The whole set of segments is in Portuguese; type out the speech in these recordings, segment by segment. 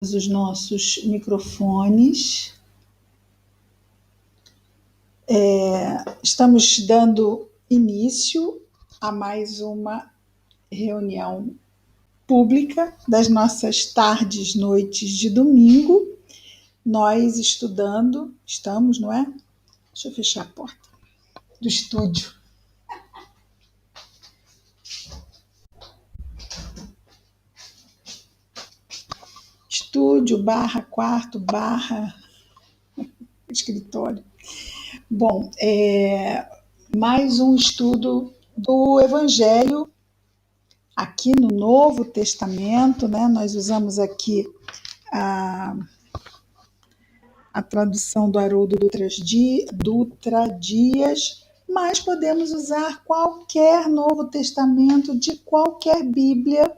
os nossos microfones. Estamos dando início a mais uma reunião pública das nossas tardes, noites de domingo. Nós estamos, não é? Deixa eu fechar a porta do estúdio. Estúdio, quarto, escritório. Bom, mais um estudo do Evangelho aqui no Novo Testamento, né? Nós usamos aqui a tradução do Haroldo Dutra Dias, mas podemos usar qualquer Novo Testamento de qualquer Bíblia,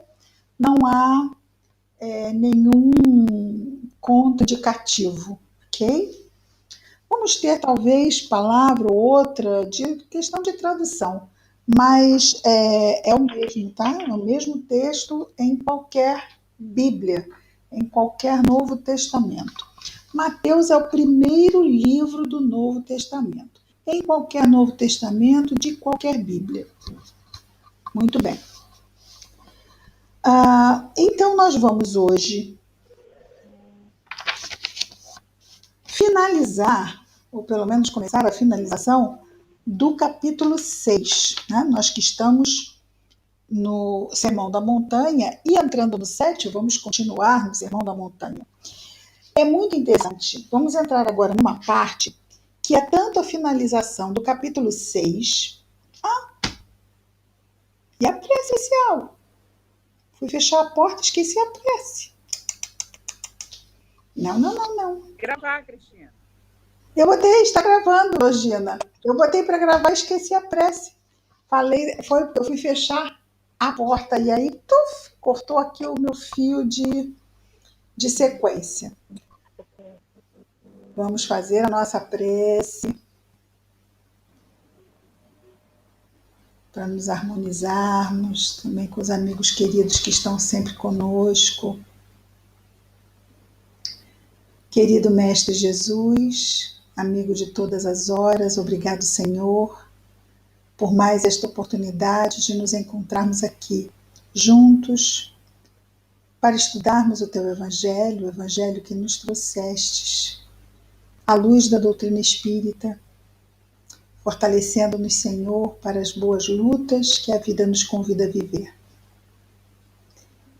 não há nenhum contraindicativo, ok? Vamos ter talvez palavra ou outra de questão de tradução, mas é o mesmo, tá? É o mesmo texto em qualquer Bíblia, em qualquer Novo Testamento. Mateus é o primeiro livro do Novo Testamento, em qualquer Novo Testamento de qualquer Bíblia. Muito bem. Então nós vamos hoje finalizar, ou pelo menos começar a finalização do capítulo 6. Né? Nós que estamos no Sermão da Montanha e entrando no 7, vamos continuar no Sermão da Montanha. É muito interessante. Vamos entrar agora numa parte que é tanto a finalização do capítulo 6 e a prece inicial. Fui fechar a porta e esqueci a prece. Não. Gravar, Cristina. Está gravando, Rogina. Eu botei para gravar e esqueci a prece. Eu fui fechar a porta e aí cortou aqui o meu fio de sequência. Vamos fazer a nossa prece para nos harmonizarmos também com os amigos queridos que estão sempre conosco. Querido Mestre Jesus, amigo de todas as horas, obrigado, Senhor, por mais esta oportunidade de nos encontrarmos aqui, juntos, para estudarmos o Teu Evangelho, o Evangelho que nos trouxestes, à luz da doutrina espírita, fortalecendo-nos, Senhor, para as boas lutas que a vida nos convida a viver.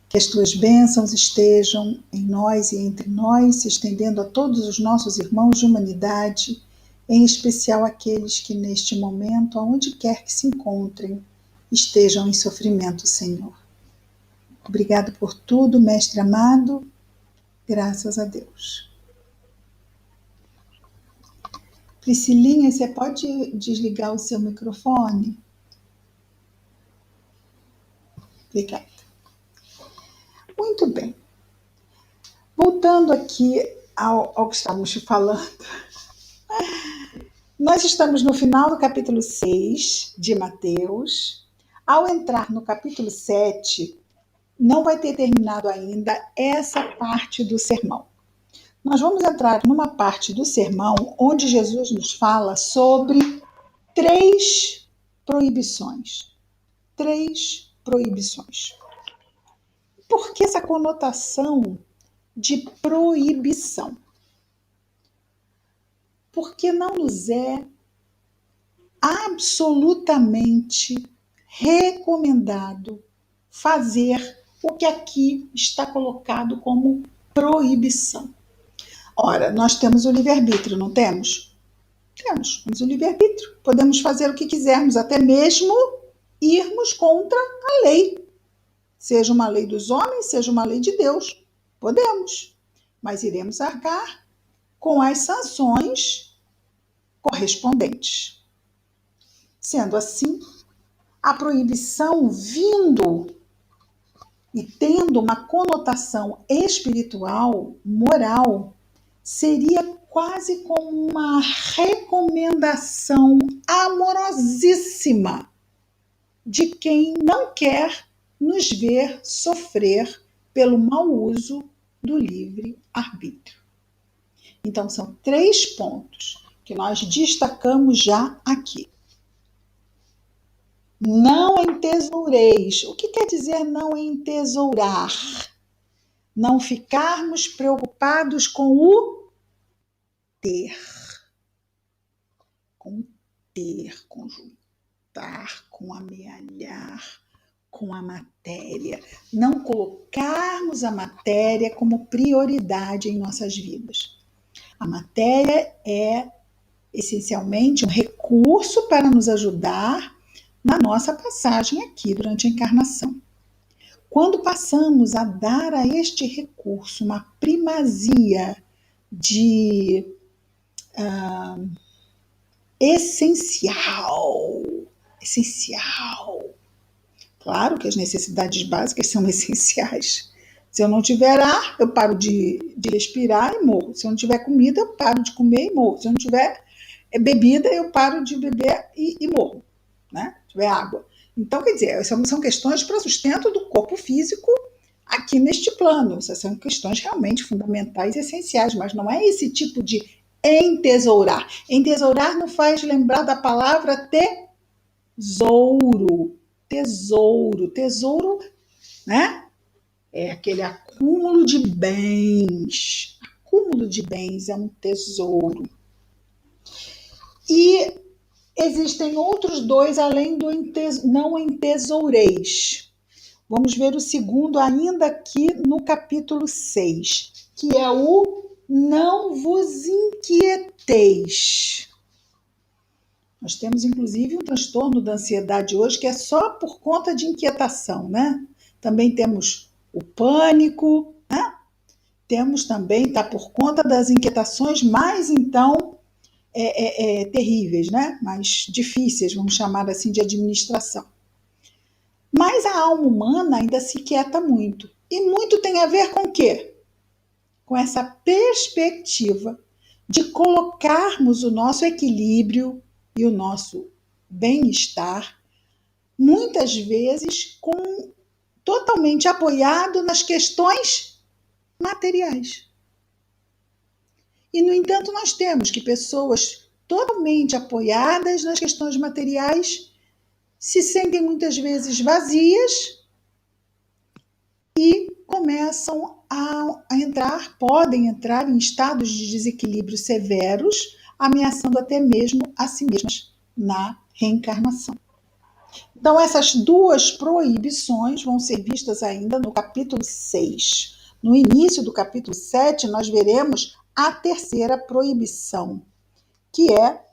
Que as Tuas bênçãos estejam em nós e entre nós, se estendendo a todos os nossos irmãos de humanidade, em especial aqueles que neste momento, aonde quer que se encontrem, estejam em sofrimento, Senhor. Obrigado por tudo, Mestre amado, graças a Deus. Priscilinha, você pode desligar o seu microfone? Obrigada. Muito bem. Voltando aqui ao que estávamos falando, nós estamos no final do capítulo 6 de Mateus. Ao entrar no capítulo 7, não vai ter terminado ainda essa parte do sermão. Nós vamos entrar numa parte do sermão onde Jesus nos fala sobre 3 proibições. 3 proibições. Por que essa conotação de proibição? Porque não nos é absolutamente recomendado fazer o que aqui está colocado como proibição. Ora, nós temos o livre-arbítrio, não temos? Temos o livre-arbítrio. Podemos fazer o que quisermos, até mesmo irmos contra a lei. Seja uma lei dos homens, seja uma lei de Deus. Podemos, mas iremos arcar com as sanções correspondentes. Sendo assim, a proibição vindo e tendo uma conotação espiritual, moral, seria quase como uma recomendação amorosíssima de quem não quer nos ver sofrer pelo mau uso do livre-arbítrio. Então, são 3 pontos que nós destacamos já aqui. Não entesoureis. O que quer dizer não entesourar? Não ficarmos preocupados com o ter. Com ter, com juntar, com amealhar, com a matéria. Não colocarmos a matéria como prioridade em nossas vidas. A matéria é essencialmente um recurso para nos ajudar na nossa passagem aqui durante a encarnação. Quando passamos a dar a este recurso uma primazia de essencial. Claro que as necessidades básicas são essenciais. Se eu não tiver ar, eu paro de respirar e morro. Se eu não tiver comida, eu paro de comer e morro. Se eu não tiver bebida, eu paro de beber e morro, né? Se tiver água. Então, quer dizer, são questões para sustento do corpo físico aqui neste plano. Essas são questões realmente fundamentais e essenciais, mas não é esse tipo de entesourar. Entesourar não faz lembrar da palavra tesouro. Tesouro, né? É aquele acúmulo de bens. Acúmulo de bens é um tesouro. E existem outros 2 além do não entesoureis. Vamos ver o segundo ainda aqui no capítulo 6, que é o não vos inquieteis. Nós temos, inclusive, um transtorno da ansiedade hoje que é só por conta de inquietação, né? Também temos o pânico, né? Temos também, tá por conta das inquietações mais, então, terríveis, né? Mais difíceis, vamos chamar assim, de administração. Mas a alma humana ainda se inquieta muito. E muito tem a ver com o quê? Com essa perspectiva de colocarmos o nosso equilíbrio e o nosso bem-estar, muitas vezes totalmente apoiado nas questões materiais. E, no entanto, nós temos que pessoas totalmente apoiadas nas questões materiais se sentem muitas vezes vazias e começam podem entrar em estados de desequilíbrio severos, ameaçando até mesmo a si mesmas na reencarnação. Então, essas 2 proibições vão ser vistas ainda no capítulo 6. No início do capítulo 7, nós veremos a 3ª proibição, que é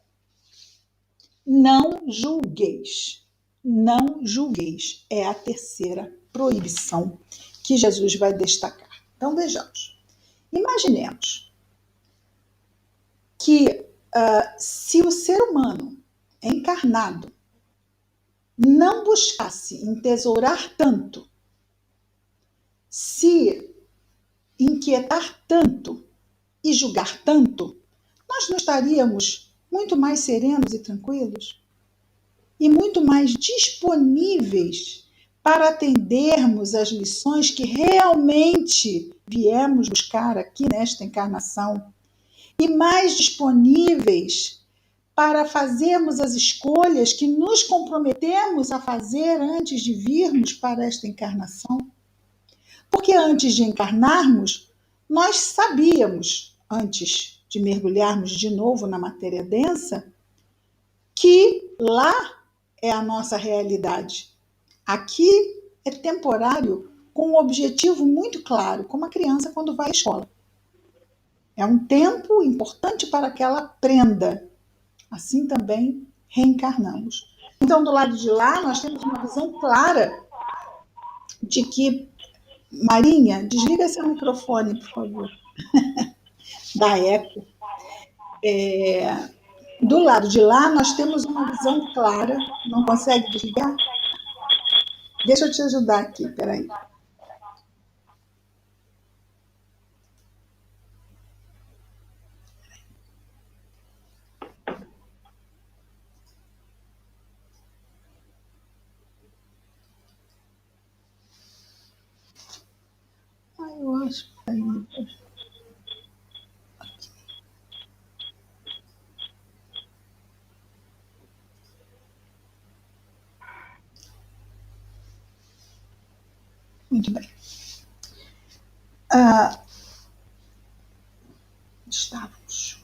não julgueis. Não julgueis é a 3ª proibição que Jesus vai destacar. Então, vejamos. Imaginemos que se o ser humano encarnado não buscasse entesourar tanto, se inquietar tanto e julgar tanto, nós não estaríamos muito mais serenos e tranquilos? E muito mais disponíveis para atendermos as lições que realmente viemos buscar aqui nesta encarnação, e mais disponíveis para fazermos as escolhas que nos comprometemos a fazer antes de virmos para esta encarnação. Porque antes de encarnarmos, nós sabíamos, antes de mergulharmos de novo na matéria densa, que lá é a nossa realidade. Aqui é temporário, com um objetivo muito claro, como a criança quando vai à escola. É um tempo importante para que ela aprenda. Assim também reencarnamos. Então, do lado de lá, nós temos uma visão clara de que... Marinha, desliga seu microfone, por favor. Dá eco. Do lado de lá, nós temos uma visão clara. Não consegue desligar? Deixa eu te ajudar aqui, peraí. Eu acho que tá indo. Muito bem. Ah, estávamos.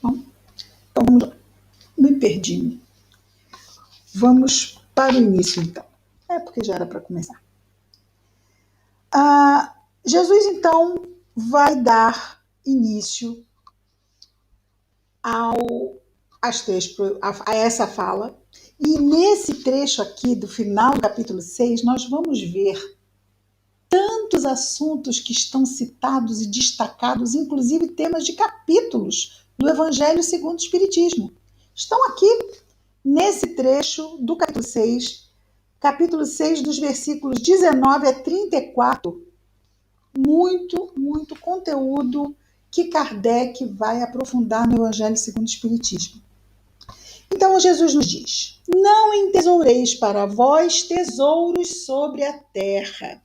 Bom, então vamos lá. Me perdi. Vamos para o início, então. Porque já era para começar. Jesus, então, vai dar início a essa fala. E nesse trecho aqui, do final do capítulo 6, nós vamos ver tantos assuntos que estão citados e destacados, inclusive temas de capítulos do Evangelho segundo o Espiritismo. Estão aqui nesse trecho do capítulo 6, dos versículos 19 a 34, muito conteúdo que Kardec vai aprofundar no Evangelho segundo o Espiritismo. Então Jesus nos diz: não entesoureis para vós tesouros sobre a terra,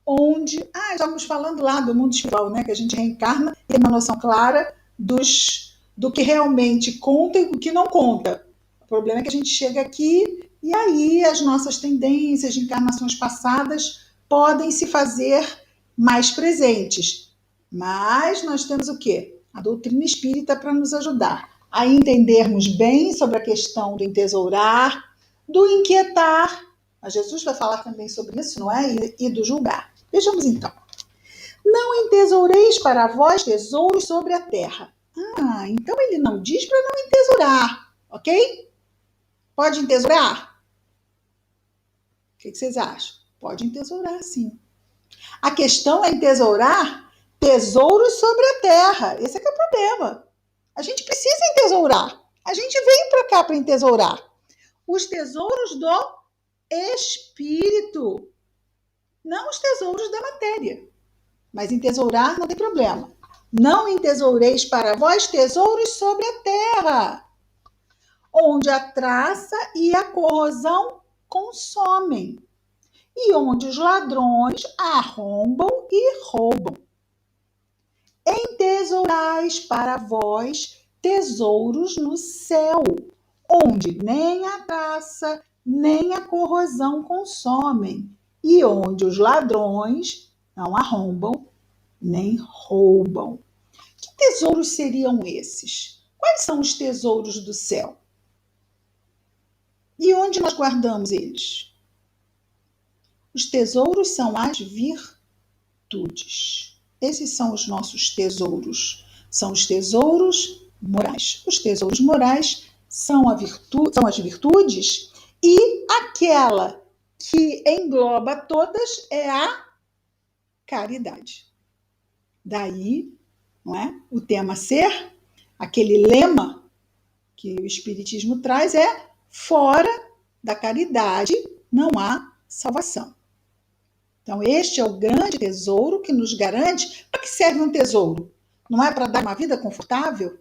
onde... estamos falando lá do mundo espiritual, né? Que a gente reencarna e tem uma noção clara do que realmente conta e do que não conta. O problema é que a gente chega aqui e aí as nossas tendências de encarnações passadas podem se fazer mais presentes. Mas nós temos o quê? A doutrina espírita para nos ajudar a entendermos bem sobre a questão do entesourar, do inquietar. A Jesus vai falar também sobre isso, não é? E do julgar. Vejamos então. Não entesoureis para vós tesouros sobre a terra. Então ele não diz para não entesourar, ok? Pode entesourar? O que vocês acham? Pode entesourar, sim. A questão é entesourar tesouros sobre a terra. Esse é que é o problema. A gente precisa entesourar. A gente veio para cá para entesourar. Os tesouros do espírito, não os tesouros da matéria. Mas entesourar não tem problema. Não entesoureis para vós tesouros sobre a terra, onde a traça e a corrosão consomem, e onde os ladrões arrombam e roubam. Entesourais para vós tesouros no céu, onde nem a traça nem a corrosão consomem, e onde os ladrões não arrombam nem roubam. Que tesouros seriam esses? Quais são os tesouros do céu? E onde nós guardamos eles? Os tesouros são as virtudes. Esses são os nossos tesouros. São os tesouros morais. Os tesouros morais são as virtudes, e aquela que engloba todas é a caridade. Daí, não é? O tema ser, aquele lema que o Espiritismo traz é: fora da caridade não há salvação. Então, este é o grande tesouro que nos garante. Para que serve um tesouro? Não é para dar uma vida confortável?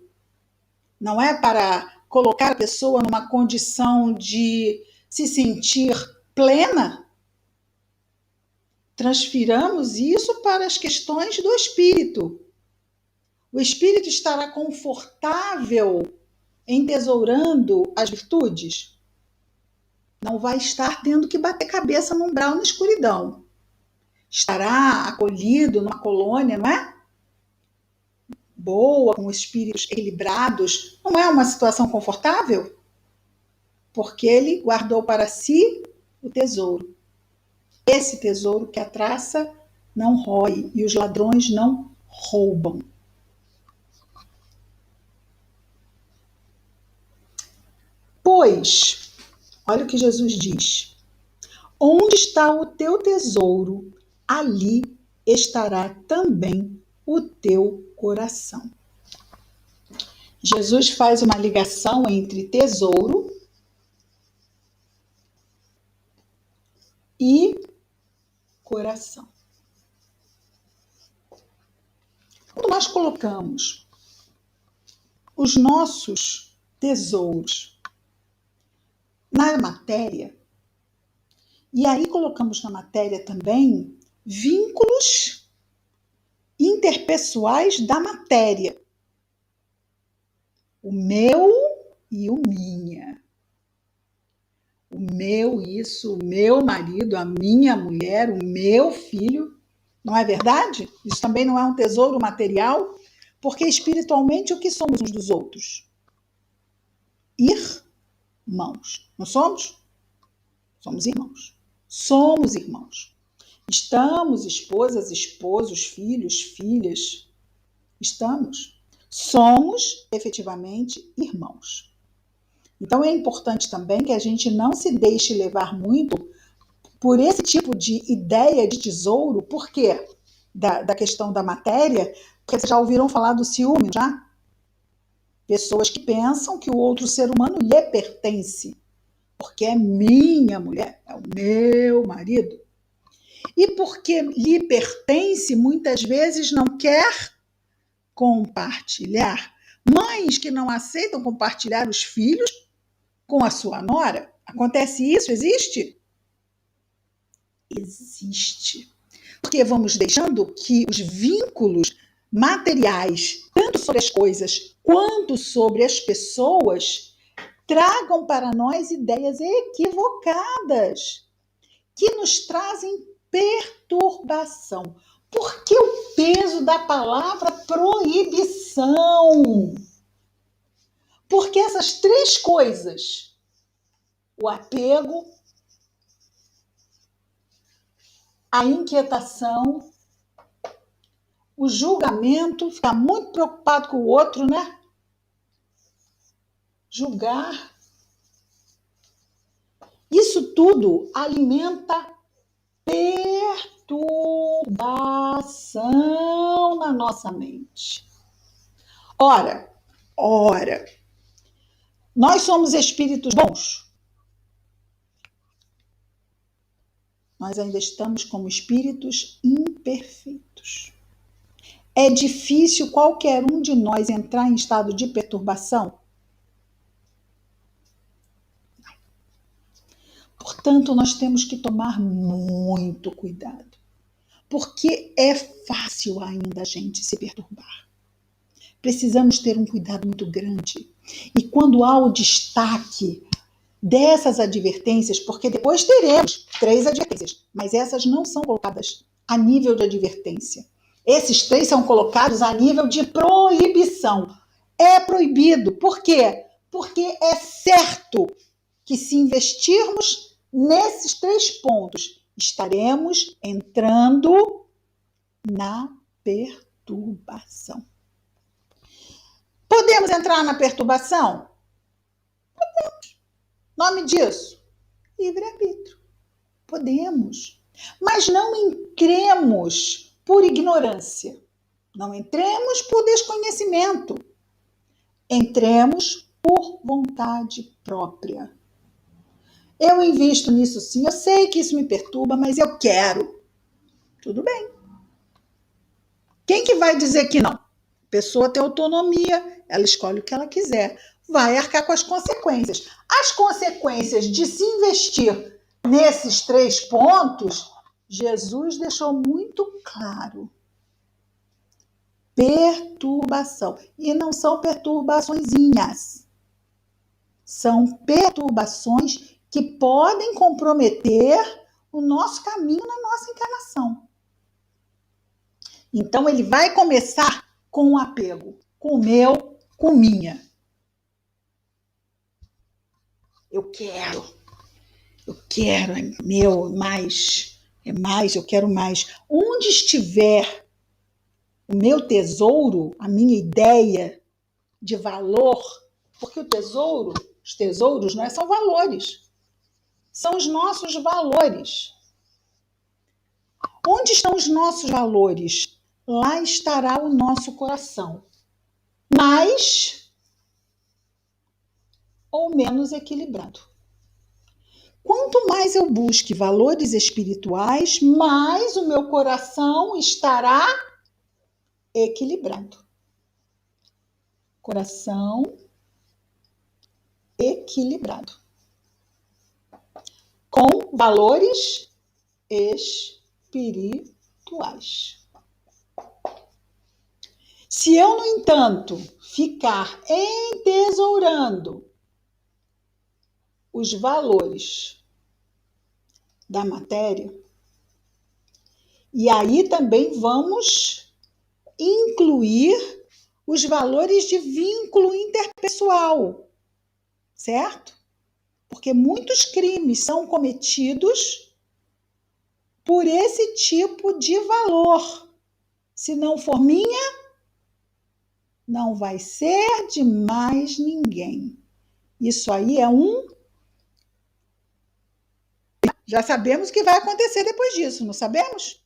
Não é para colocar a pessoa numa condição de se sentir plena? Transfiramos isso para as questões do espírito. O espírito estará confortável entesourando as virtudes? Não vai estar tendo que bater cabeça num umbral na escuridão. Estará acolhido numa colônia, não é? Boa, com espíritos equilibrados. Não é uma situação confortável? Porque ele guardou para si o tesouro. Esse tesouro que a traça não rói e os ladrões não roubam. Pois, olha o que Jesus diz: onde está o teu tesouro, ali estará também o teu coração. Jesus faz uma ligação entre tesouro e coração. Quando nós colocamos os nossos tesouros na matéria, e aí colocamos na matéria também vínculos interpessoais da matéria. O meu e o minha. o meu isso, o meu marido, a minha mulher, o meu filho. Não é verdade? Isso também não é um tesouro material? Porque espiritualmente o que somos uns dos outros? Irmãos. Não somos? Somos irmãos. Somos irmãos. Estamos esposas, esposos, filhos, filhas. Estamos. Somos efetivamente irmãos. Então é importante também que a gente não se deixe levar muito por esse tipo de ideia de tesouro. Por quê? Da questão da matéria, porque vocês já ouviram falar do ciúme, já? Pessoas que pensam que o outro ser humano lhe pertence, porque é minha mulher, é o meu marido. E porque lhe pertence, muitas vezes não quer compartilhar. Mães que não aceitam compartilhar os filhos com a sua nora. Acontece isso? Existe? Existe. Porque vamos deixando que os vínculos materiais, tanto sobre as coisas quanto sobre as pessoas, tragam para nós ideias equivocadas que nos trazem perturbação. Por que o peso da palavra proibição? Porque essas três coisas, o apego, a inquietação, o julgamento, ficar muito preocupado com o outro, né? Julgar. Isso tudo alimenta perturbação na nossa mente. Ora, nós somos espíritos bons. Nós ainda estamos como espíritos imperfeitos. É difícil qualquer um de nós entrar em estado de perturbação? Portanto, nós temos que tomar muito cuidado, porque é fácil ainda a gente se perturbar. Precisamos ter um cuidado muito grande. E quando há o destaque dessas advertências, porque depois teremos 3 advertências, mas essas não são colocadas a nível de advertência. Esses 3 são colocados a nível de proibição. É proibido. Por quê? Porque é certo que se investirmos nesses 3 pontos, estaremos entrando na perturbação. Podemos entrar na perturbação? Nome disso? Livre-arbítrio. Podemos. Mas não entremos por ignorância. Não entremos por desconhecimento. Entremos por vontade própria. Eu invisto nisso sim, eu sei que isso me perturba, mas eu quero. Tudo bem. Quem que vai dizer que não? A pessoa tem autonomia, ela escolhe o que ela quiser. Vai arcar com as consequências. As consequências de se investir nesses 3 pontos, Jesus deixou muito claro. Perturbação. E não são perturbaçõezinhas. São perturbações que podem comprometer o nosso caminho na nossa encarnação. Então, ele vai começar com o apego. Com o meu, com minha. Eu quero, é meu, é mais, eu quero mais. Onde estiver o meu tesouro, a minha ideia de valor, porque o tesouro, os tesouros, não é, são valores, são os nossos valores. Onde estão os nossos valores? Lá estará o nosso coração, mais ou menos equilibrado. Quanto mais eu busque valores espirituais, mais o meu coração estará equilibrado. Coração equilibrado. Com valores espirituais. Se eu, no entanto, ficar entesourando os valores da matéria, e aí também vamos incluir os valores de vínculo interpessoal, certo? Porque muitos crimes são cometidos por esse tipo de valor. Se não for minha, não vai ser de mais ninguém. Isso aí é Já sabemos o que vai acontecer depois disso, não sabemos?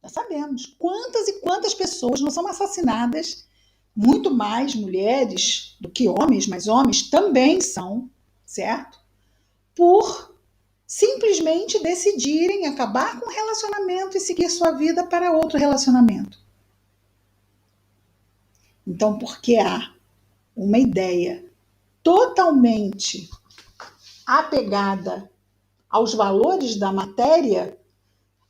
Já sabemos. Quantas e quantas pessoas não são assassinadas, muito mais mulheres do que homens, mas homens também são, certo? Por simplesmente decidirem acabar com o relacionamento e seguir sua vida para outro relacionamento. Então, porque há uma ideia totalmente apegada aos valores da matéria,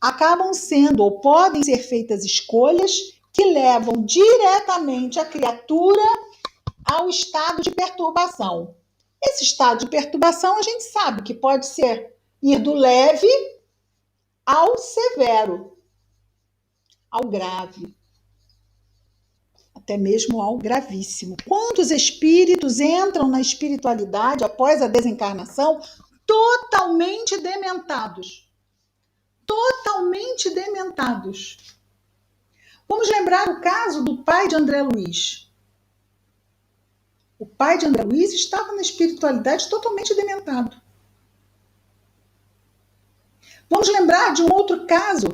acabam sendo ou podem ser feitas escolhas que levam diretamente a criatura ao estado de perturbação. Esse estado de perturbação a gente sabe que pode ser ir do leve ao severo, ao grave, até mesmo ao gravíssimo. Quantos espíritos entram na espiritualidade após a desencarnação totalmente dementados? Totalmente dementados. Vamos lembrar o caso do pai de André Luiz. O pai de André Luiz estava na espiritualidade totalmente dementado. Vamos lembrar de um outro caso,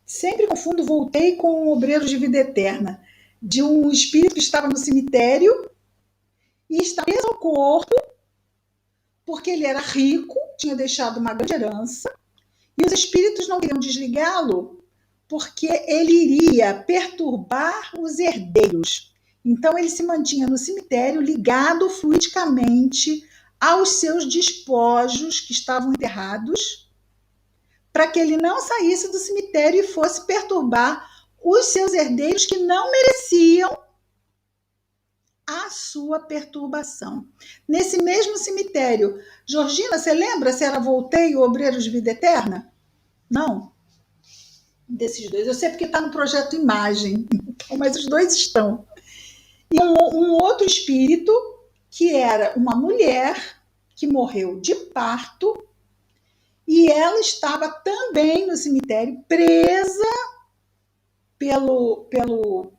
sempre confundo, voltei com Obreiros de Vida Eterna, de um espírito que estava no cemitério e estava preso ao corpo porque ele era rico, tinha deixado uma grande herança, e os espíritos não queriam desligá-lo porque ele iria perturbar os herdeiros. Então ele se mantinha no cemitério ligado fluidicamente aos seus despojos que estavam enterrados, para que ele não saísse do cemitério e fosse perturbar os seus herdeiros que não mereciam a sua perturbação. Nesse mesmo cemitério, Georgina, você lembra se era Voltei ou Obreiros de Vida Eterna? Não. Desses dois. Eu sei porque está no projeto Imagem, mas os dois estão. E um outro espírito, que era uma mulher que morreu de parto, e ela estava também no cemitério, presa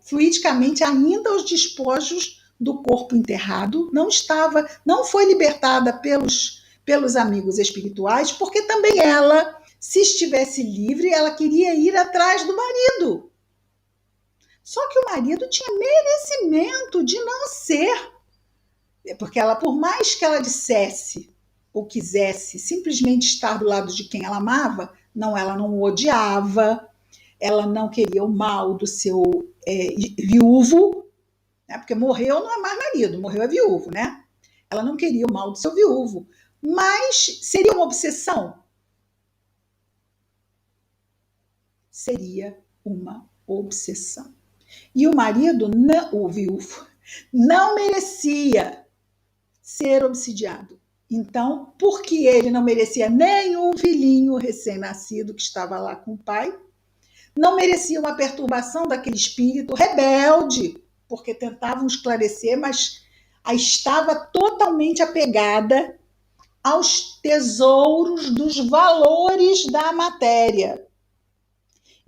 fluidicamente ainda aos despojos do corpo enterrado, não foi libertada pelos amigos espirituais, porque também ela, se estivesse livre, ela queria ir atrás do marido. Só que o marido tinha merecimento de não ser, porque ela, por mais que ela dissesse ou quisesse simplesmente estar do lado de quem ela amava, ela não o odiava, ela não queria o mal do seu viúvo, né? Porque morreu não é mais marido, morreu é viúvo, né? Ela não queria o mal do seu viúvo, mas seria uma obsessão? Seria uma obsessão. E o marido, o viúvo, não merecia ser obsidiado. Então, porque ele não merecia nenhum filhinho recém-nascido que estava lá com o pai, não merecia uma perturbação daquele espírito rebelde, porque tentavam esclarecer, mas estava totalmente apegada aos tesouros dos valores da matéria.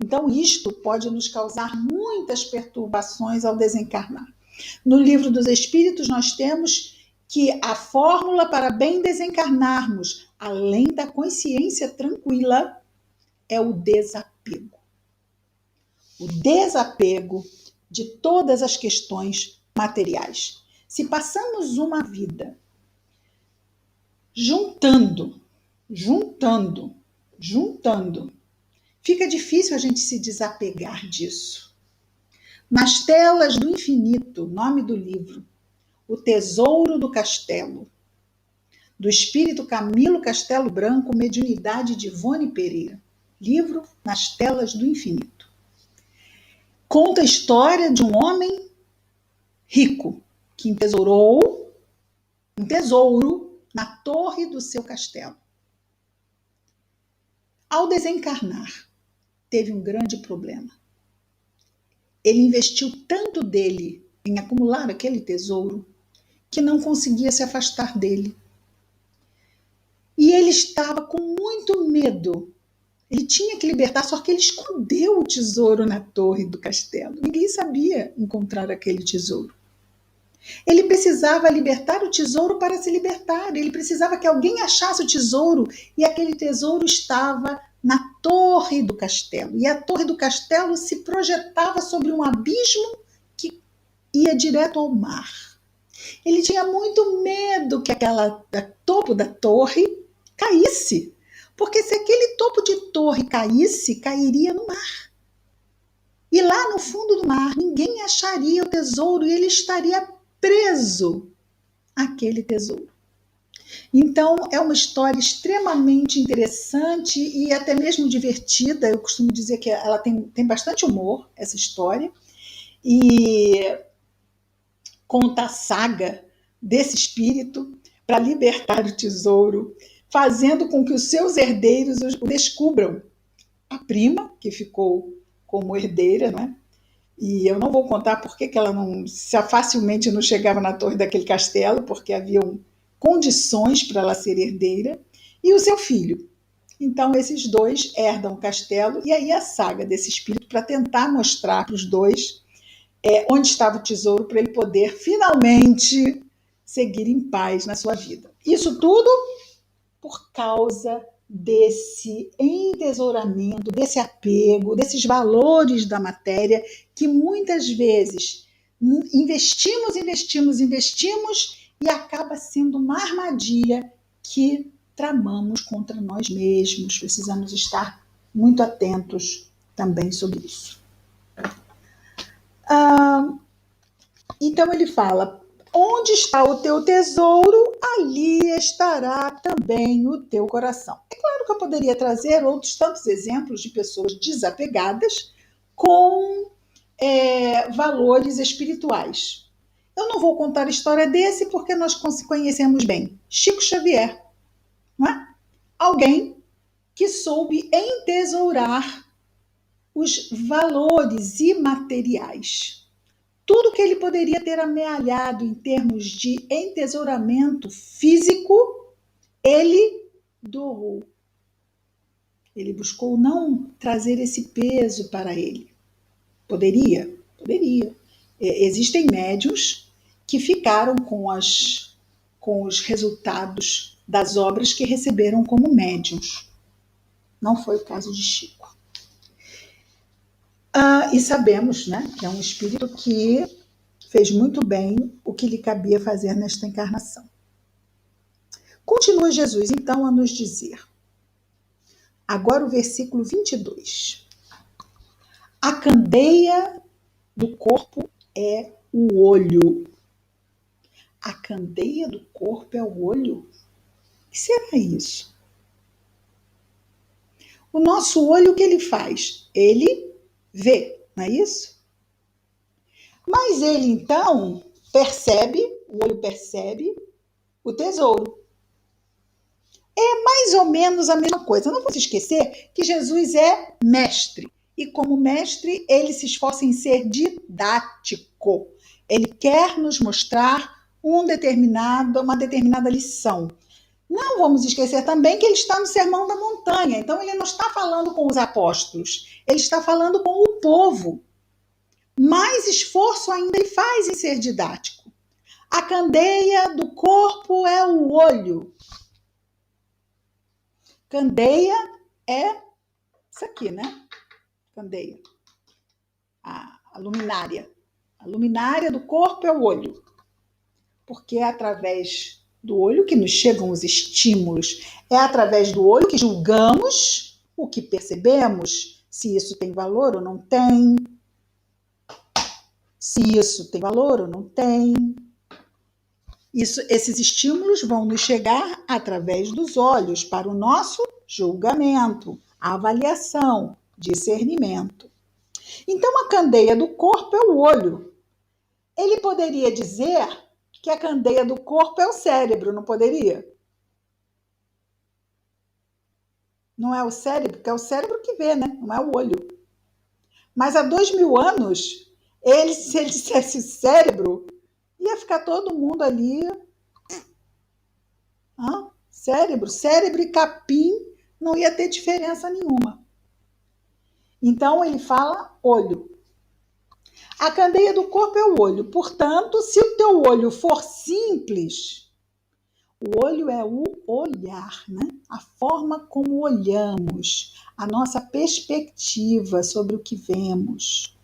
Então, isto pode nos causar muitas perturbações ao desencarnar. No Livro dos Espíritos, nós temos que a fórmula para bem desencarnarmos, além da consciência tranquila, é o desapego. O desapego de todas as questões materiais. Se passamos uma vida juntando, fica difícil a gente se desapegar disso. Nas Telas do Infinito, nome do livro, O Tesouro do Castelo, do espírito Camilo Castelo Branco, mediunidade de Ivone Pereira. Livro Nas Telas do Infinito. Conta a história de um homem rico que entesourou um tesouro na torre do seu castelo. Ao desencarnar, teve um grande problema. Ele investiu tanto dele em acumular aquele tesouro que não conseguia se afastar dele. E ele estava com muito medo. Ele tinha que libertar, só que ele escondeu o tesouro na torre do castelo. Ninguém sabia encontrar aquele tesouro. Ele precisava libertar o tesouro para se libertar. Ele precisava que alguém achasse o tesouro, e aquele tesouro estava na torre do castelo. E a torre do castelo se projetava sobre um abismo que ia direto ao mar. Ele tinha muito medo que aquele topo da torre caísse, porque se aquele topo de torre caísse, cairia no mar. E lá no fundo do mar, ninguém acharia o tesouro e ele estaria preso àquele tesouro. Então, é uma história extremamente interessante e até mesmo divertida. Eu costumo dizer que ela tem bastante humor, essa história, e conta a saga desse espírito para libertar o tesouro, fazendo com que os seus herdeiros o descubram. A prima, que ficou como herdeira, não é? E eu não vou contar por que ela não facilmente não chegava na torre daquele castelo, porque haviam condições para ela ser herdeira, e o seu filho. Então, esses dois herdam o castelo, e aí a saga desse espírito para tentar mostrar para os dois onde estava o tesouro, para ele poder finalmente seguir em paz na sua vida. Isso tudo por causa desse entesouramento, desse apego, desses valores da matéria que muitas vezes investimos e acaba sendo uma armadilha que tramamos contra nós mesmos. Precisamos estar muito atentos também sobre isso. Então ele fala: onde está o teu tesouro, ali estará também o teu coração. É claro que eu poderia trazer outros tantos exemplos de pessoas desapegadas com valores espirituais. Eu não vou contar a história desse porque nós conhecemos bem. Chico Xavier, não é? Alguém que soube entesourar os valores imateriais. Tudo que ele poderia ter amealhado em termos de entesouramento físico, ele doou. Ele buscou não trazer esse peso para ele. Poderia? Poderia. Existem médiuns que ficaram com os resultados das obras que receberam como médiuns. Não foi o caso de Chico. E sabemos, né, que é um espírito que fez muito bem o que lhe cabia fazer nesta encarnação. Continua Jesus, então, a nos dizer. Agora o versículo 22. A candeia do corpo é o olho. A candeia do corpo é o olho? O que será isso? O nosso olho, o que ele faz? Ele vê, não é isso? Mas ele, então, o olho percebe o tesouro. É mais ou menos a mesma coisa. Não vamos esquecer que Jesus é mestre. E como mestre, ele se esforça em ser didático. Ele quer nos mostrar uma determinada lição. Não vamos esquecer também que ele está no Sermão da Montanha. Então, ele não está falando com os apóstolos. Ele está falando com o povo. Mais esforço ainda ele faz em ser didático. A candeia do corpo é o olho. Candeia é isso aqui, né? Candeia. A luminária. A luminária do corpo é o olho. Porque é através do olho que nos chegam os estímulos. É através do olho que julgamos o que percebemos, se isso tem valor ou não tem. Se isso tem valor ou não tem. Esses estímulos vão nos chegar através dos olhos para o nosso julgamento, avaliação, discernimento. Então, a candeia do corpo é o olho. Ele poderia dizer que a candeia do corpo é o cérebro, não poderia? Não é o cérebro, porque é o cérebro que vê, né? Não é o olho. Mas há 2000 anos, se ele dissesse cérebro, ia ficar todo mundo ali. Cérebro e capim não ia ter diferença nenhuma. Então ele fala olho. A candeia do corpo é o olho. Portanto, se o teu olho for simples, o olho é o olhar, né? A forma como olhamos, a nossa perspectiva sobre o que vemos.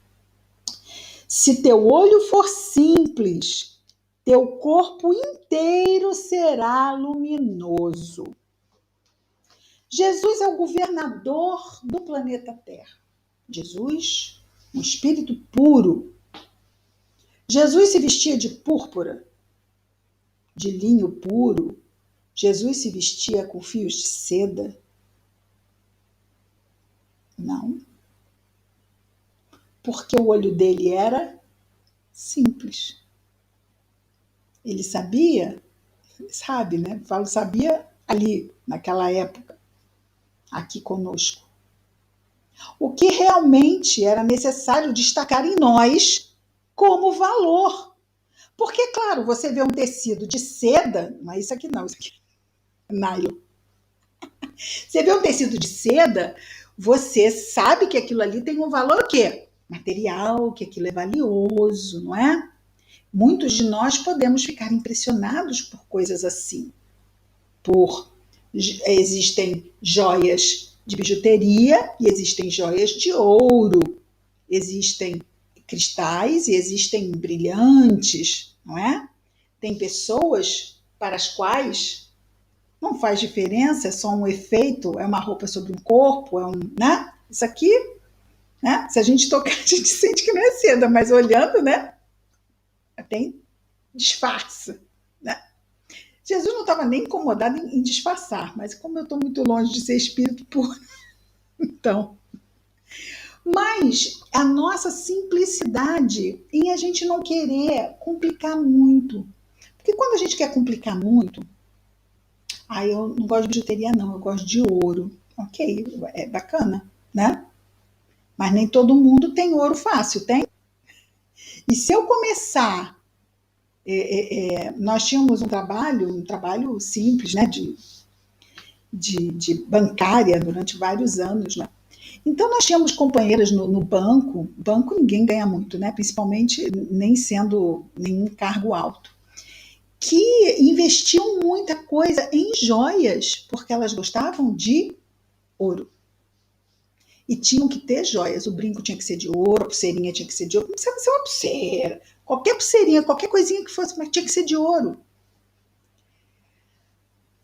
Se teu olho for simples, teu corpo inteiro será luminoso. Jesus é o governador do planeta Terra. Jesus, um espírito puro. Jesus se vestia de púrpura, de linho puro. Jesus se vestia com fios de seda. Não. Porque o olho dele era simples. Ele sabia, sabe, né? Falo sabia ali, naquela época, aqui conosco. O que realmente era necessário destacar em nós como valor. Porque, claro, você vê um tecido de seda, não é isso aqui não, isso aqui é nylon. Você vê um tecido de seda, você sabe que aquilo ali tem um valor o quê? Material, que aquilo é valioso, não é? Muitos de nós podemos ficar impressionados por coisas assim. Existem joias de bijuteria e existem joias de ouro. Existem cristais e existem brilhantes, não é? Tem pessoas para as quais não faz diferença, é só um efeito, é uma roupa sobre um corpo, né? Isso aqui, né? Se a gente tocar, a gente sente que não é seda, mas olhando, né? Tem disfarça, né? Jesus não estava nem incomodado em disfarçar, mas como eu estou muito longe de ser espírito puro, então. Mas a nossa simplicidade em a gente não querer complicar muito. Porque quando a gente quer complicar muito, eu não gosto de bijuteria, não, eu gosto de ouro. Ok, é bacana, né? Mas nem todo mundo tem ouro fácil, tem? E se eu começar. Nós tínhamos um trabalho simples, né? De bancária durante vários anos, né? Então, nós tínhamos companheiras no banco ninguém ganha muito, né? Principalmente nem sendo nenhum cargo alto, que investiam muita coisa em joias, porque elas gostavam de ouro. E tinham que ter joias. O brinco tinha que ser de ouro, a pulseirinha tinha que ser de ouro. Não precisava ser uma pulseira. Qualquer pulseirinha, qualquer coisinha que fosse, mas tinha que ser de ouro.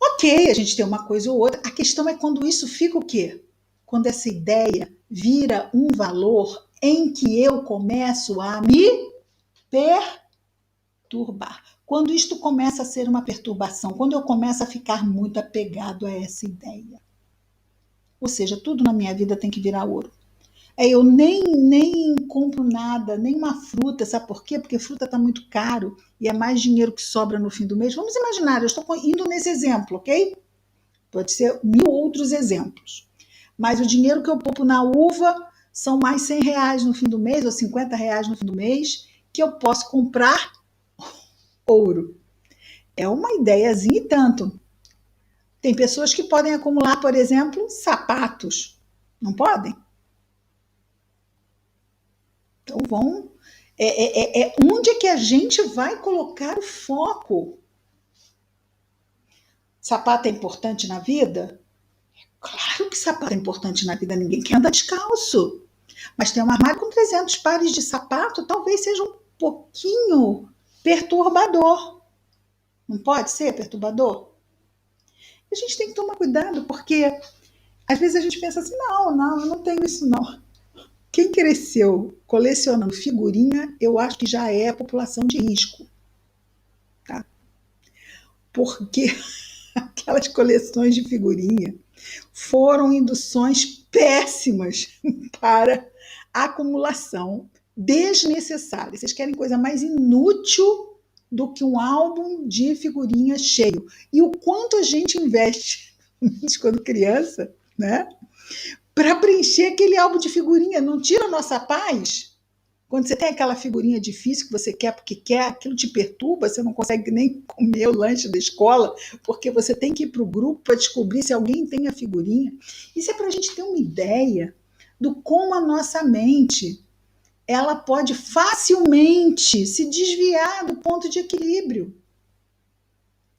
Ok, a gente tem uma coisa ou outra. A questão é quando isso fica o quê? Quando essa ideia vira um valor em que eu começo a me perturbar. Quando isto começa a ser uma perturbação, quando eu começo a ficar muito apegado a essa ideia. Ou seja, tudo na minha vida tem que virar ouro. Eu nem compro nada, nem uma fruta, sabe por quê? Porque fruta está muito caro e é mais dinheiro que sobra no fim do mês. Vamos imaginar, eu estou indo nesse exemplo, ok? Pode ser 1000 outros exemplos. Mas o dinheiro que eu poupo na uva são mais R$100 no fim do mês, ou R$50 no fim do mês, que eu posso comprar ouro. É uma ideiazinha e tanto. Tem pessoas que podem acumular, por exemplo, sapatos. Não podem? Então vão. Onde é que a gente vai colocar o foco? Sapato é importante na vida? Claro que sapato é importante na vida, ninguém quer andar descalço. Mas ter um armário com 300 pares de sapato talvez seja um pouquinho perturbador. Não pode ser perturbador? A gente tem que tomar cuidado, porque às vezes a gente pensa assim, não, eu não tenho isso não. Quem cresceu colecionando figurinha, eu acho que já é a população de risco. Tá? Porque aquelas coleções de figurinha foram induções péssimas para a acumulação desnecessária. Vocês querem coisa mais inútil do que um álbum de figurinhas cheio. E o quanto a gente investe, quando criança, né? Para preencher aquele álbum de figurinha. Não tira a nossa paz? Quando você tem aquela figurinha difícil que você quer porque quer, aquilo te perturba, você não consegue nem comer o lanche da escola, porque você tem que ir para o grupo para descobrir se alguém tem a figurinha. Isso é para a gente ter uma ideia do como a nossa mente ela pode facilmente se desviar do ponto de equilíbrio,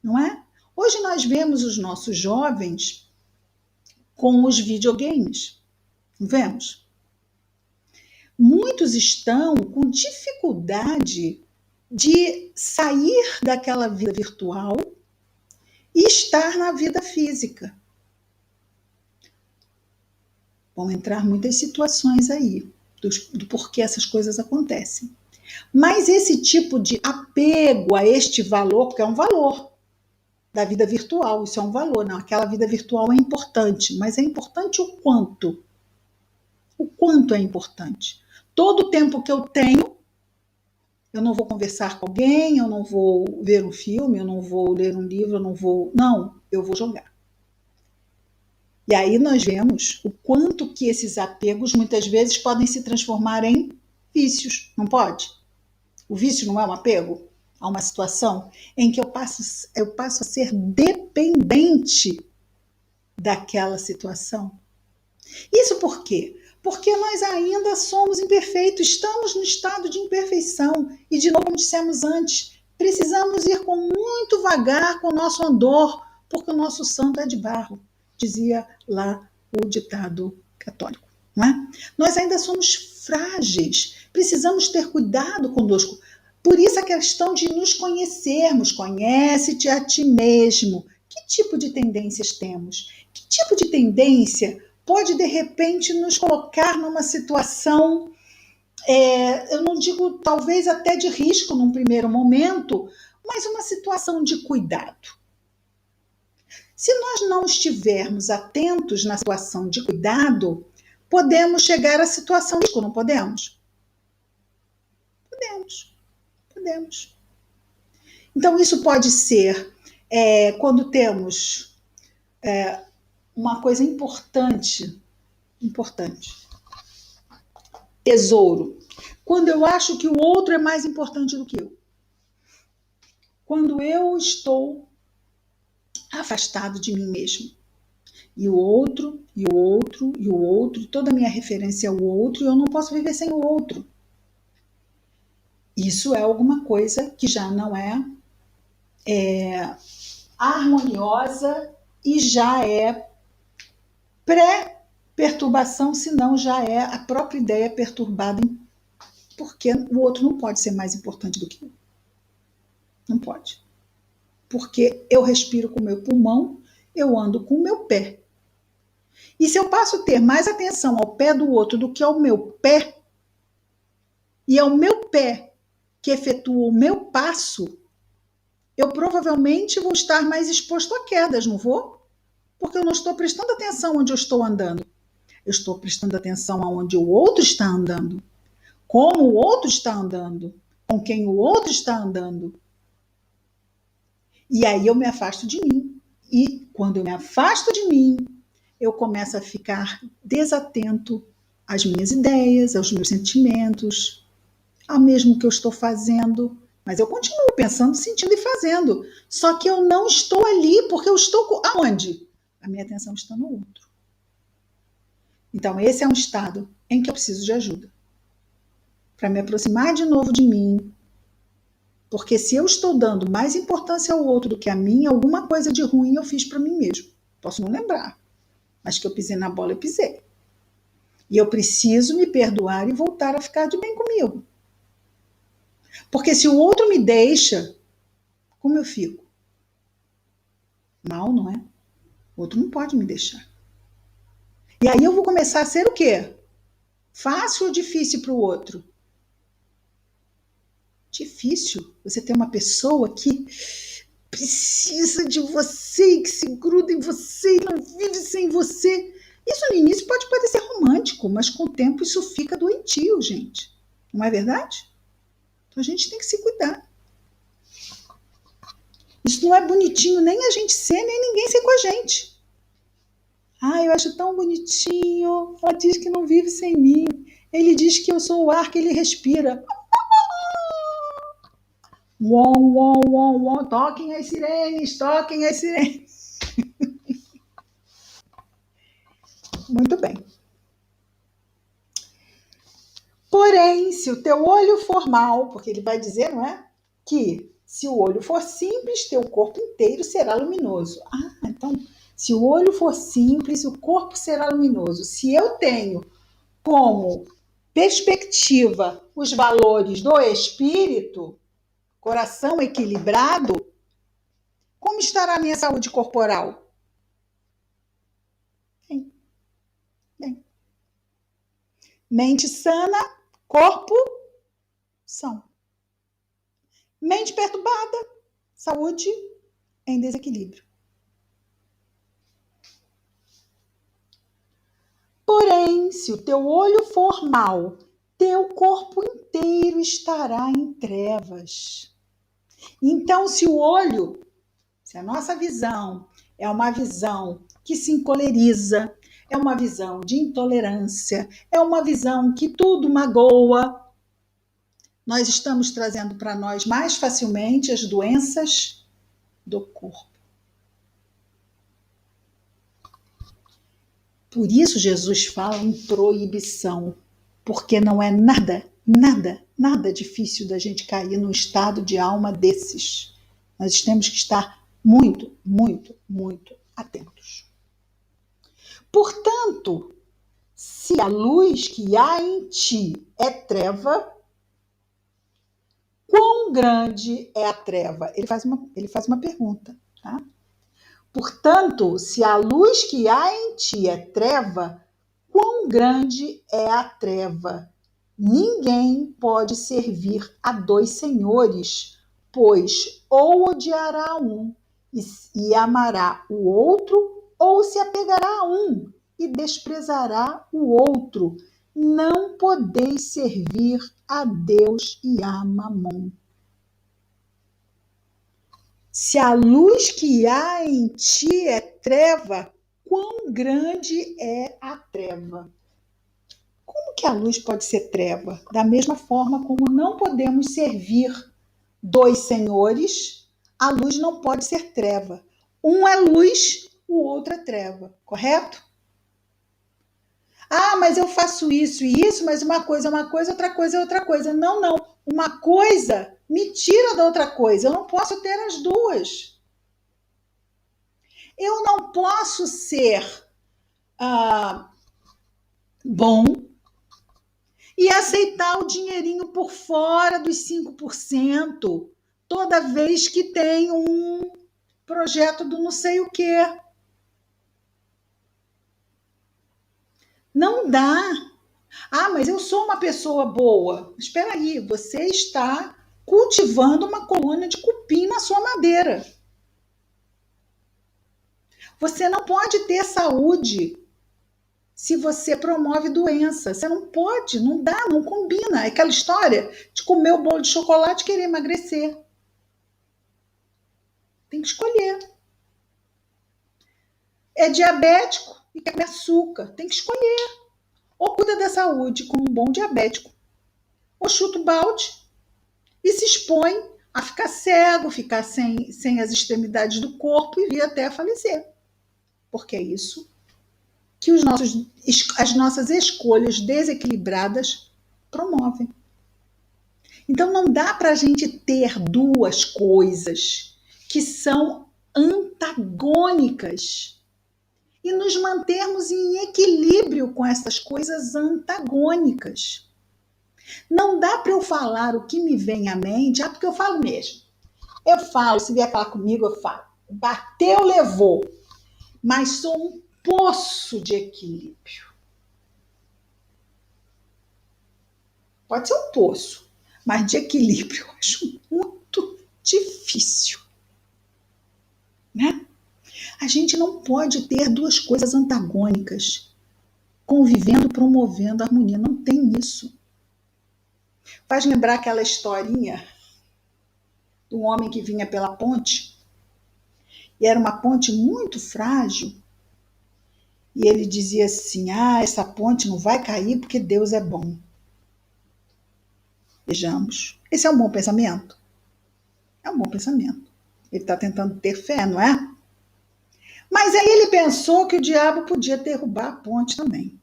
não é? Hoje nós vemos os nossos jovens com os videogames, não vemos? Muitos estão com dificuldade de sair daquela vida virtual e estar na vida física. Vão entrar muitas situações aí do porquê essas coisas acontecem. Mas esse tipo de apego a este valor, porque é um valor da vida virtual, isso é um valor, não, aquela vida virtual é importante, mas é importante o quanto? O quanto é importante? Todo o tempo que eu tenho, eu não vou conversar com alguém, eu não vou ver um filme, eu não vou ler um livro, eu não vou. Não, eu vou jogar. E aí nós vemos o quanto que esses apegos muitas vezes podem se transformar em vícios, não pode? O vício não é um apego a uma situação em que eu passo a ser dependente daquela situação. Isso por quê? Porque nós ainda somos imperfeitos, estamos no estado de imperfeição. E, de novo, como dissemos antes, precisamos ir com muito vagar com o nosso andor, porque o nosso santo é de barro, dizia lá o ditado católico. Não é? Nós ainda somos frágeis, precisamos ter cuidado conosco. Por isso a questão de nos conhecermos, conhece-te a ti mesmo. Que tipo de tendências temos? Que tipo de tendência pode, de repente, nos colocar numa situação, eu não digo talvez até de risco num primeiro momento, mas uma situação de cuidado. Se nós não estivermos atentos na situação de cuidado, podemos chegar à situação de risco, não podemos? Podemos, podemos. Então, isso pode ser quando temos uma coisa importante, tesouro. Quando eu acho que o outro é mais importante do que eu. Quando eu estou afastado de mim mesmo. E o outro, e o outro, e o outro, toda a minha referência é o outro, e eu não posso viver sem o outro. Isso é alguma coisa que já não é harmoniosa e já é pré-perturbação, senão já é a própria ideia perturbada, porque o outro não pode ser mais importante do que eu. Não pode. Porque eu respiro com o meu pulmão, eu ando com o meu pé. E se eu passo a ter mais atenção ao pé do outro do que ao meu pé, e é o meu pé que efetua o meu passo, eu provavelmente vou estar mais exposto a quedas, não vou? Porque eu não estou prestando atenção onde eu estou andando. Eu estou prestando atenção aonde o outro está andando, como o outro está andando, com quem o outro está andando. E aí eu me afasto de mim. E quando eu me afasto de mim, eu começo a ficar desatento às minhas ideias, aos meus sentimentos, ao mesmo que eu estou fazendo. Mas eu continuo pensando, sentindo e fazendo. Só que eu não estou ali, porque eu estou aonde? A minha atenção está no outro. Então, esse é um estado em que eu preciso de ajuda. Para me aproximar de novo de mim. Porque se eu estou dando mais importância ao outro do que a mim, alguma coisa de ruim eu fiz para mim mesmo. Posso não lembrar. Mas que eu pisei na bola, eu pisei. E eu preciso me perdoar e voltar a ficar de bem comigo. Porque se o outro me deixa, como eu fico? Mal, não é? O outro não pode me deixar. E aí eu vou começar a ser o quê? Fácil ou difícil para o outro? Difícil. Você ter uma pessoa que precisa de você, que se gruda em você e não vive sem você. Isso no início pode parecer romântico, mas com o tempo isso fica doentio, gente. Não é verdade? Então a gente tem que se cuidar. Isso não é bonitinho nem a gente ser, nem ninguém ser com a gente. Ah, eu acho tão bonitinho. Ela diz que não vive sem mim. Ele diz que eu sou o ar que ele respira. Uom, uom, uom, uom. Toquem as sirenes, toquem as sirenes. Muito bem. Porém, se o teu olho for mau, porque ele vai dizer, não é? Que se o olho for simples, teu corpo inteiro será luminoso. Ah, então, se o olho for simples, o corpo será luminoso. Se eu tenho como perspectiva os valores do espírito, coração equilibrado, como estará a minha saúde corporal? Bem, bem. Mente sana, corpo são. Mente perturbada, saúde em desequilíbrio. Porém, se o teu olho for mau, teu corpo inteiro estará em trevas. Então, se a nossa visão é uma visão que se encoleriza, é uma visão de intolerância, é uma visão que tudo magoa, nós estamos trazendo para nós mais facilmente as doenças do corpo. Por isso Jesus fala em proibição, porque não é nada difícil da gente cair num estado de alma desses. Nós temos que estar muito, muito, muito atentos. Portanto, se a luz que há em ti é treva, quão grande é a treva? Ele faz uma pergunta, tá? Portanto, se a luz que há em ti é treva, quão grande é a treva? Ninguém pode servir a dois senhores, pois ou odiará um e amará o outro, ou se apegará a um e desprezará o outro. Não podeis servir a Deus e a Mamon. Se a luz que há em ti é treva, quão grande é a treva? Como que a luz pode ser treva? Da mesma forma como não podemos servir dois senhores, a luz não pode ser treva. Um é luz, o outro é treva, correto? Ah, mas eu faço isso e isso, mas uma coisa é uma coisa, outra coisa é outra coisa. Não, não. Uma coisa me tira da outra coisa. Eu não posso ter as duas. Eu não posso ser bom e aceitar o dinheirinho por fora dos 5% toda vez que tem um projeto do não sei o quê. Não dá. Ah, mas eu sou uma pessoa boa. Espera aí, você está cultivando uma colônia de cupim na sua madeira. Você não pode ter saúde se você promove doença. Você não pode, não dá, não combina. É aquela história de comer o bolo de chocolate e querer emagrecer. Tem que escolher. É diabético e quer comer açúcar. Tem que escolher. Ou cuida da saúde como um bom diabético, ou chuta o balde e se expõe a ficar cego, ficar sem as extremidades do corpo e vir até a falecer. Porque é isso que as nossas escolhas desequilibradas promovem. Então não dá para a gente ter duas coisas que são antagônicas e nos mantermos em equilíbrio com essas coisas antagônicas. Não dá para eu falar o que me vem à mente, porque eu falo mesmo. Eu falo, se vier falar comigo, eu falo. Bateu, levou. Mas sou um poço de equilíbrio. Pode ser um poço, mas de equilíbrio eu acho muito difícil. Né? A gente não pode ter duas coisas antagônicas convivendo, promovendo a harmonia. Não tem isso. Faz lembrar aquela historinha do homem que vinha pela ponte, e era uma ponte muito frágil, e ele dizia assim: essa ponte não vai cair porque Deus é bom. Vejamos. Esse é um bom pensamento? É um bom pensamento. Ele está tentando ter fé, não é? Mas aí ele pensou que o diabo podia derrubar a ponte também.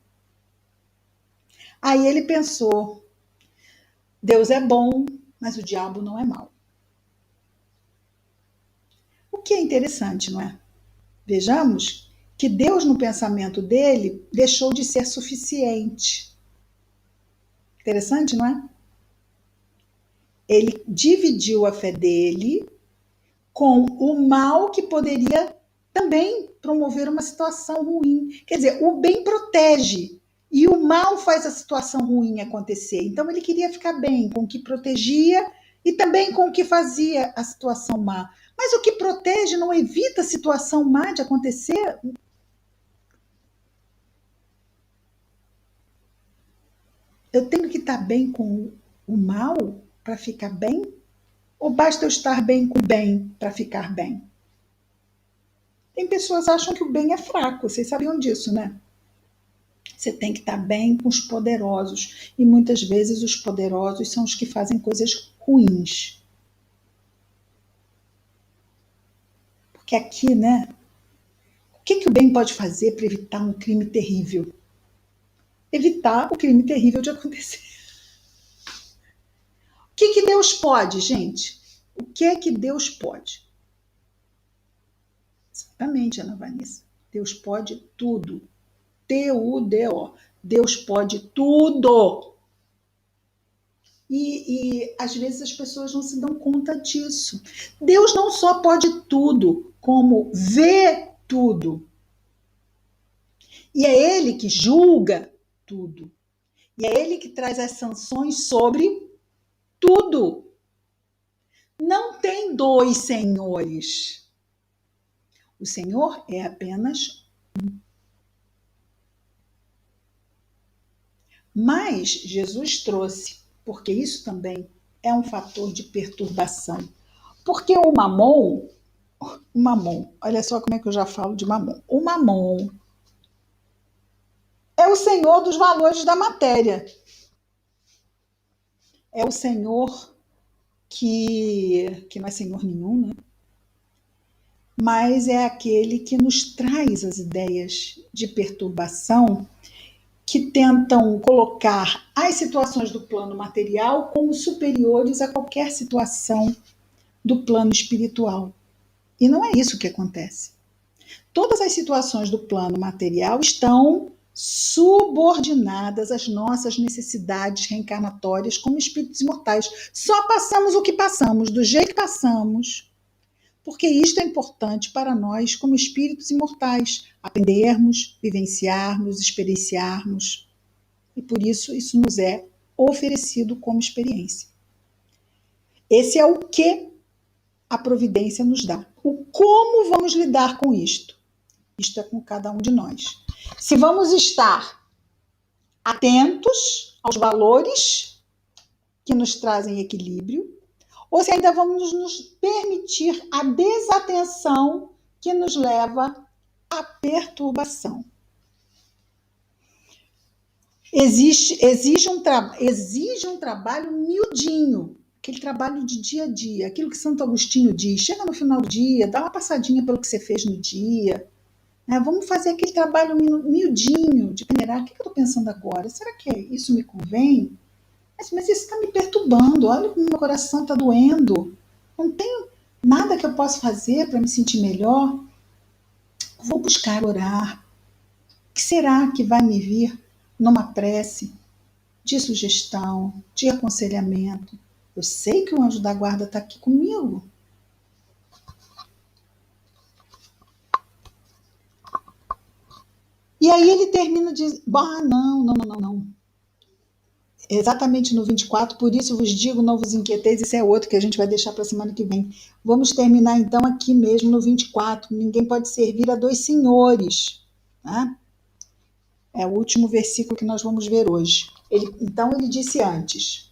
Aí ele pensou: Deus é bom, mas o diabo não é mau. O que é interessante, não é? Vejamos que Deus, no pensamento dele, deixou de ser suficiente. Interessante, não é? Ele dividiu a fé dele com o mal que poderia também promover uma situação ruim. Quer dizer, o bem protege e o mal faz a situação ruim acontecer. Então ele queria ficar bem com o que protegia e também com o que fazia a situação má. Mas o que protege não evita a situação má de acontecer. Eu tenho que estar bem com o mal para ficar bem? Ou basta eu estar bem com o bem para ficar bem? Tem pessoas que acham que o bem é fraco, vocês sabiam disso, né? Você tem que estar bem com os poderosos. E muitas vezes os poderosos são os que fazem coisas ruins. Porque aqui, né? O que o bem pode fazer para evitar um crime terrível? Evitar o crime terrível de acontecer. O que Deus pode, gente? O que é que Deus pode? Exatamente, Ana Vanessa. Deus pode tudo. T-U-D-O. Deus pode tudo. E às vezes as pessoas não se dão conta disso. Deus não só pode tudo, como vê tudo. E é Ele que julga tudo. E é Ele que traz as sanções sobre tudo. Não tem dois senhores. O Senhor é apenas um. Mas Jesus trouxe, porque isso também é um fator de perturbação. Porque o mamon, olha só como é que eu já falo de mamon. O mamon é o senhor dos valores da matéria. É o senhor que não é senhor nenhum, né? Mas é aquele que nos traz as ideias de perturbação que tentam colocar as situações do plano material como superiores a qualquer situação do plano espiritual. E não é isso que acontece. Todas as situações do plano material estão subordinadas às nossas necessidades reencarnatórias como espíritos imortais. Só passamos o que passamos, do jeito que passamos, porque isto é importante para nós como espíritos imortais, aprendermos, vivenciarmos, experienciarmos. E por isso nos é oferecido como experiência. Esse é o que a providência nos dá. O como vamos lidar com isto? Isto é com cada um de nós. Se vamos estar atentos aos valores que nos trazem equilíbrio, ou se ainda vamos nos permitir a desatenção que nos leva à perturbação. Exige um trabalho miudinho, aquele trabalho de dia a dia, aquilo que Santo Agostinho diz: chega no final do dia, dá uma passadinha pelo que você fez no dia, né? Vamos fazer aquele trabalho miudinho de peneirar. O que eu estou pensando agora? Será que isso me convém? Mas isso está me perturbando. Olha como meu coração está doendo. Não tenho nada que eu possa fazer para me sentir melhor. Vou buscar orar. O que será que vai me vir numa prece de sugestão, de aconselhamento? Eu sei que o anjo da guarda está aqui comigo. E aí ele termina de... não. Exatamente no 24, por isso vos digo, não vos inquieteis, esse é outro que a gente vai deixar para a semana que vem. Vamos terminar então aqui mesmo no 24. Ninguém pode servir a dois senhores. Né? É o último versículo que nós vamos ver hoje. Então ele disse antes: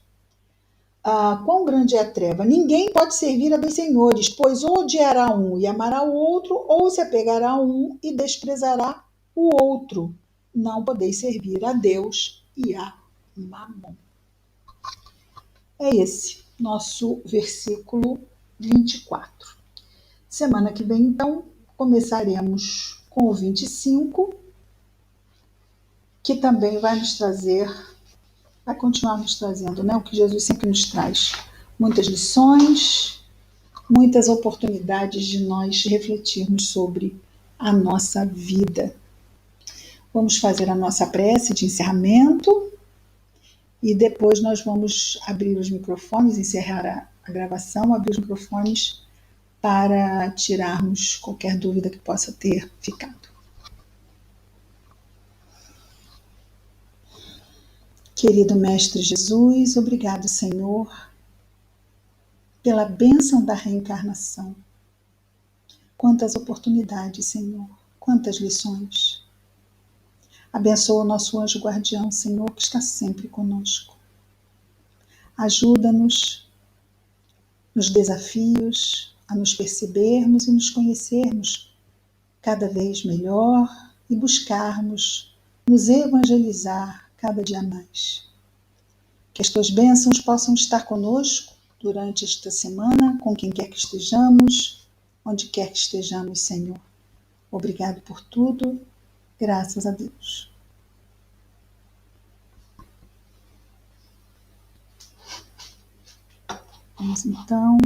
quão grande é a treva? Ninguém pode servir a dois senhores, pois ou odiará um e amará o outro, ou se apegará a um e desprezará O outro, não podeis servir a Deus e a Mamon. É esse nosso versículo 24. Semana que vem, então, começaremos com o 25, que também vai nos trazer, vai continuar nos trazendo, né? O que Jesus sempre nos traz. Muitas lições, muitas oportunidades de nós refletirmos sobre a nossa vida. Vamos fazer a nossa prece de encerramento e depois nós vamos abrir os microfones, encerrar a gravação, abrir os microfones para tirarmos qualquer dúvida que possa ter ficado. Querido Mestre Jesus, obrigado, Senhor, pela bênção da reencarnação. Quantas oportunidades, Senhor, quantas lições. Abençoa o nosso anjo guardião, Senhor, que está sempre conosco. Ajuda-nos nos desafios, a nos percebermos e nos conhecermos cada vez melhor e buscarmos nos evangelizar cada dia mais. Que as tuas bênçãos possam estar conosco durante esta semana, com quem quer que estejamos, onde quer que estejamos, Senhor. Obrigado por tudo, graças a Deus. Vamos então